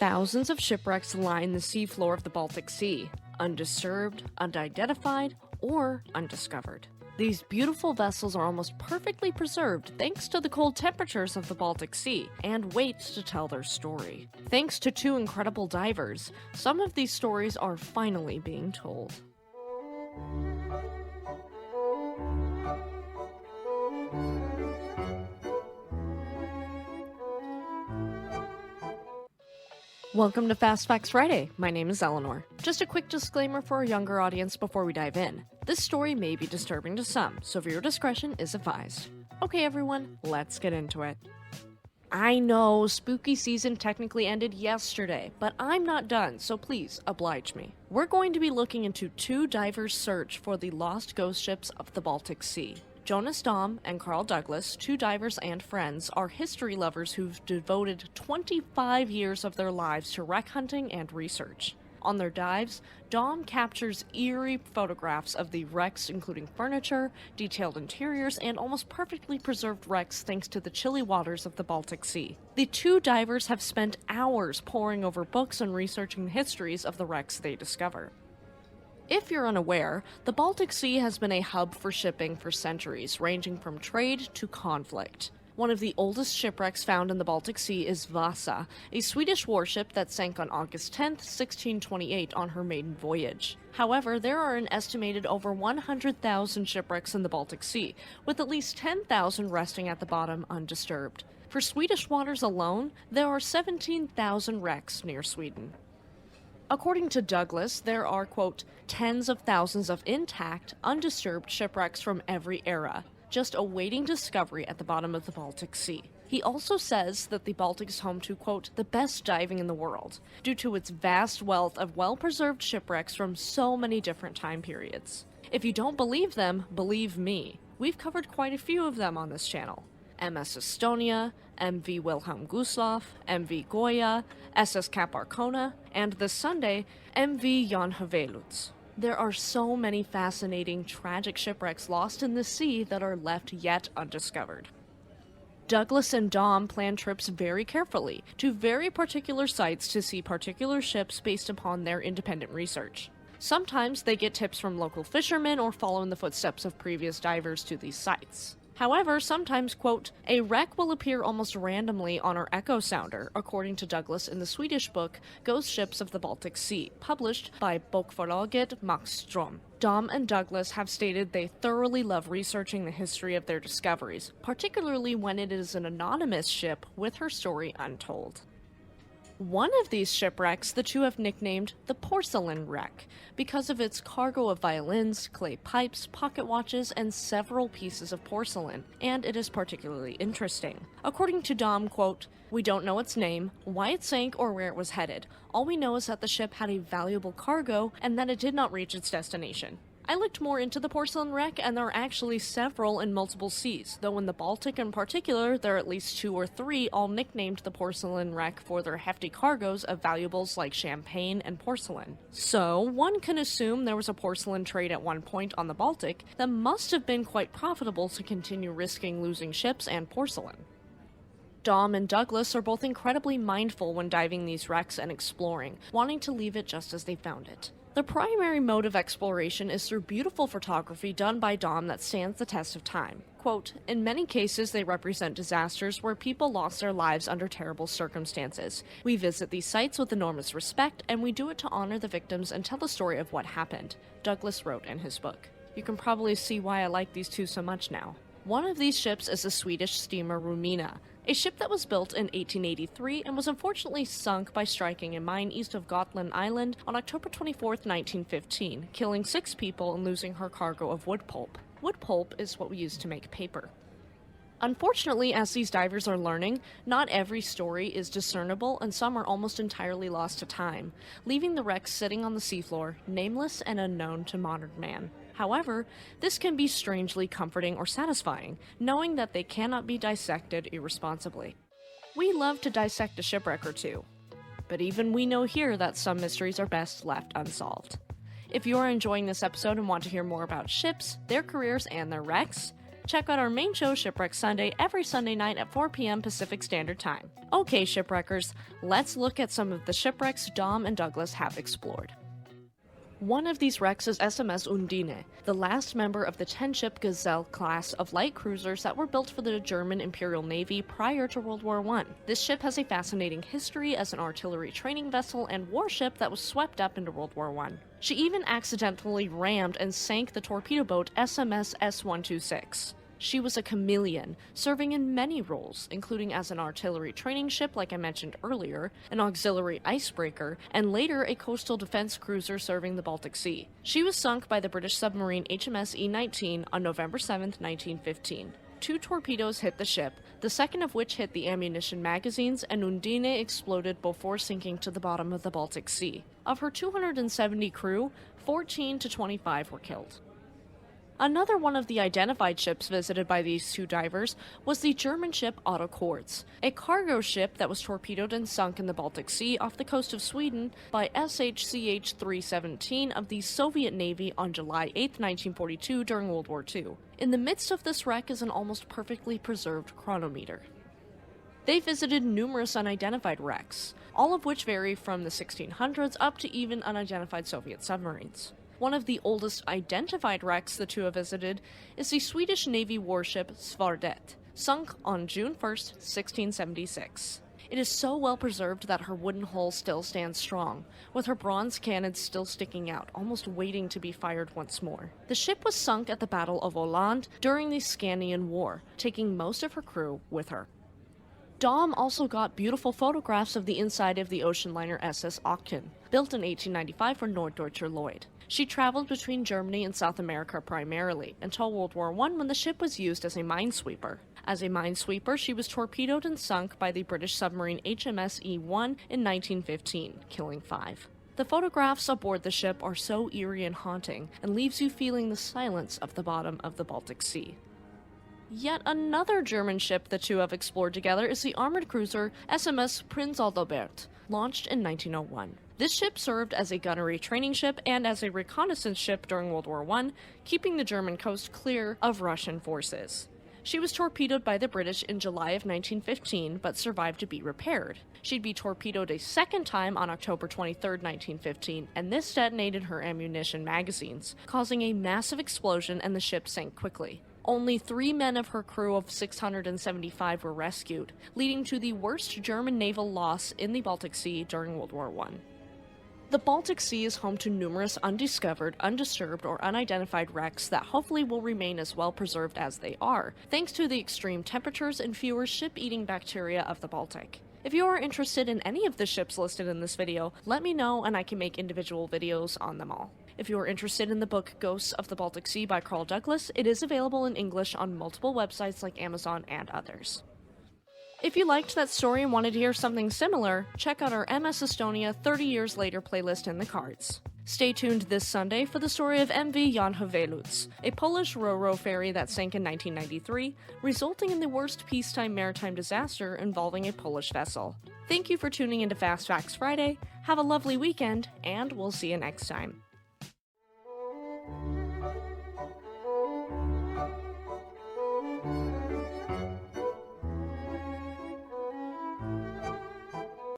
Thousands of shipwrecks line the seafloor of the Baltic Sea, undisturbed, unidentified, or undiscovered. These beautiful vessels are almost perfectly preserved thanks to the cold temperatures of the Baltic Sea and wait to tell their story. Thanks to two incredible divers, some of these stories are finally being told. Welcome to Fast Facts Friday. My name is Eleanor. Just a quick disclaimer for our younger audience before we dive in. This story may be disturbing to some, so viewer discretion is advised. Okay everyone, let's get into it. I know, spooky season technically ended yesterday, but I'm not done, so please oblige me. We're going to be looking into two divers' search for the lost ghost ships of the Baltic Sea. Jonas Dahm and Carl Douglas, two divers and friends, are history lovers who've devoted 25 years of their lives to wreck hunting and research. On their dives, Dahm captures eerie photographs of the wrecks, including furniture, detailed interiors, and almost perfectly preserved wrecks thanks to the chilly waters of the Baltic Sea. The two divers have spent hours poring over books and researching the histories of the wrecks they discover. If you're unaware, the Baltic Sea has been a hub for shipping for centuries, ranging from trade to conflict. One of the oldest shipwrecks found in the Baltic Sea is Vasa, a Swedish warship that sank on August 10, 1628 on her maiden voyage. However, there are an estimated over 100,000 shipwrecks in the Baltic Sea, with at least 10,000 resting at the bottom undisturbed. For Swedish waters alone, there are 17,000 wrecks near Sweden. According to Douglas, there are, quote, tens of thousands of intact, undisturbed shipwrecks from every era, just awaiting discovery at the bottom of the Baltic Sea. He also says that the Baltic is home to, quote, the best diving in the world, due to its vast wealth of well-preserved shipwrecks from so many different time periods. If you don't believe them, believe me. We've covered quite a few of them on this channel. MS Estonia, MV Wilhelm Gustloff, MV Goya, SS Cap Arcona, and this Sunday, MV Jan Hveluts. There are so many fascinating, tragic shipwrecks lost in the sea that are left yet undiscovered. Douglas and Dahm plan trips very carefully to very particular sites to see particular ships based upon their independent research. Sometimes they get tips from local fishermen or follow in the footsteps of previous divers to these sites. However, sometimes, quote, a wreck will appear almost randomly on our echo sounder, according to Douglas in the Swedish book Ghost Ships of the Baltic Sea, published by Bokförlaget Max Ström. Dahm and Douglas have stated they thoroughly love researching the history of their discoveries, particularly when it is an anonymous ship with her story untold. One of these shipwrecks the two have nicknamed the Porcelain Wreck because of its cargo of violins, clay pipes, pocket watches, and several pieces of porcelain, and it is particularly interesting. According to Dahm, quote, we don't know its name, why it sank, or where it was headed. All we know is that the ship had a valuable cargo and that it did not reach its destination. I looked more into the porcelain wreck, and there are actually several in multiple seas, though in the Baltic in particular, there are at least 2 or 3 all nicknamed the porcelain wreck for their hefty cargoes of valuables like champagne and porcelain. So, one can assume there was a porcelain trade at one point on the Baltic that must have been quite profitable to continue risking losing ships and porcelain. Dahm and Douglas are both incredibly mindful when diving these wrecks and exploring, wanting to leave it just as they found it. The primary mode of exploration is through beautiful photography done by Dahm that stands the test of time. Quote, in many cases they represent disasters where people lost their lives under terrible circumstances. We visit these sites with enormous respect, and we do it to honor the victims and tell the story of what happened, Douglas wrote in his book. You can probably see why I like these two so much now. One of these ships is the Swedish steamer Rumina, a ship that was built in 1883 and was unfortunately sunk by striking a mine east of Gotland Island on October 24, 1915, killing 6 people and losing her cargo of wood pulp. Wood pulp is what we use to make paper. Unfortunately, as these divers are learning, not every story is discernible and some are almost entirely lost to time, leaving the wrecks sitting on the seafloor, nameless and unknown to modern man. However, this can be strangely comforting or satisfying, knowing that they cannot be dissected irresponsibly. We love to dissect a shipwreck or two, but even we know here that some mysteries are best left unsolved. If you are enjoying this episode and want to hear more about ships, their careers, and their wrecks, check out our main show Shipwreck Sunday every Sunday night at 4 p.m. Pacific Standard Time. Okay, shipwreckers, let's look at some of the shipwrecks Dahm and Douglas have explored. One of these wrecks is SMS Undine, the last member of the 10-ship Gazelle class of light cruisers that were built for the German Imperial Navy prior to World War I. This ship has a fascinating history as an artillery training vessel and warship that was swept up into World War I. She even accidentally rammed and sank the torpedo boat SMS S126. She was a chameleon, serving in many roles, including as an artillery training ship like I mentioned earlier, an auxiliary icebreaker, and later a coastal defense cruiser serving the Baltic Sea. She was sunk by the British submarine HMS E-19 on November 7, 1915. 2 torpedoes hit the ship, the second of which hit the ammunition magazines, and Undine exploded before sinking to the bottom of the Baltic Sea. Of her 270 crew, 14 to 25 were killed. Another one of the identified ships visited by these 2 divers was the German ship Otto Cords, a cargo ship that was torpedoed and sunk in the Baltic Sea off the coast of Sweden by SHCH 317 of the Soviet Navy on July 8, 1942 during World War II. In the midst of this wreck is an almost perfectly preserved chronometer. They visited numerous unidentified wrecks, all of which vary from the 1600s up to even unidentified Soviet submarines. One of the oldest identified wrecks the 2 have visited is the Swedish Navy warship Svärdet, sunk on June 1, 1676. It is so well preserved that her wooden hull still stands strong, with her bronze cannons still sticking out, almost waiting to be fired once more. The ship was sunk at the Battle of Åland during the Scandinavian War, taking most of her crew with her. Dahm also got beautiful photographs of the inside of the ocean liner SS Aachen, built in 1895 for Norddeutscher Lloyd. She traveled between Germany and South America primarily, until World War I when the ship was used as a minesweeper. As a minesweeper, she was torpedoed and sunk by the British submarine HMS E-1 in 1915, killing 5. The photographs aboard the ship are so eerie and haunting, and leaves you feeling the silence of the bottom of the Baltic Sea. Yet another German ship the 2 have explored together is the armored cruiser SMS Prinz Adalbert, launched in 1901. This ship served as a gunnery training ship and as a reconnaissance ship during World War I, keeping the German coast clear of Russian forces. She was torpedoed by the British in July of 1915, but survived to be repaired. She'd be torpedoed a second time on October 23, 1915, and this detonated her ammunition magazines, causing a massive explosion and the ship sank quickly. Only 3 men of her crew of 675 were rescued, leading to the worst German naval loss in the Baltic Sea during World War I. The Baltic Sea is home to numerous undiscovered, undisturbed, or unidentified wrecks that hopefully will remain as well preserved as they are, thanks to the extreme temperatures and fewer ship-eating bacteria of the Baltic. If you are interested in any of the ships listed in this video, let me know and I can make individual videos on them all. If you are interested in the book Ghosts of the Baltic Sea by Carl Douglas, it is available in English on multiple websites like Amazon and others. If you liked that story and wanted to hear something similar, check out our MS Estonia 30 Years Later playlist in the cards. Stay tuned this Sunday for the story of MV Jan Hewelutz, a Polish ro-ro ferry that sank in 1993, resulting in the worst peacetime maritime disaster involving a Polish vessel. Thank you for tuning into Fast Facts Friday, have a lovely weekend, and we'll see you next time.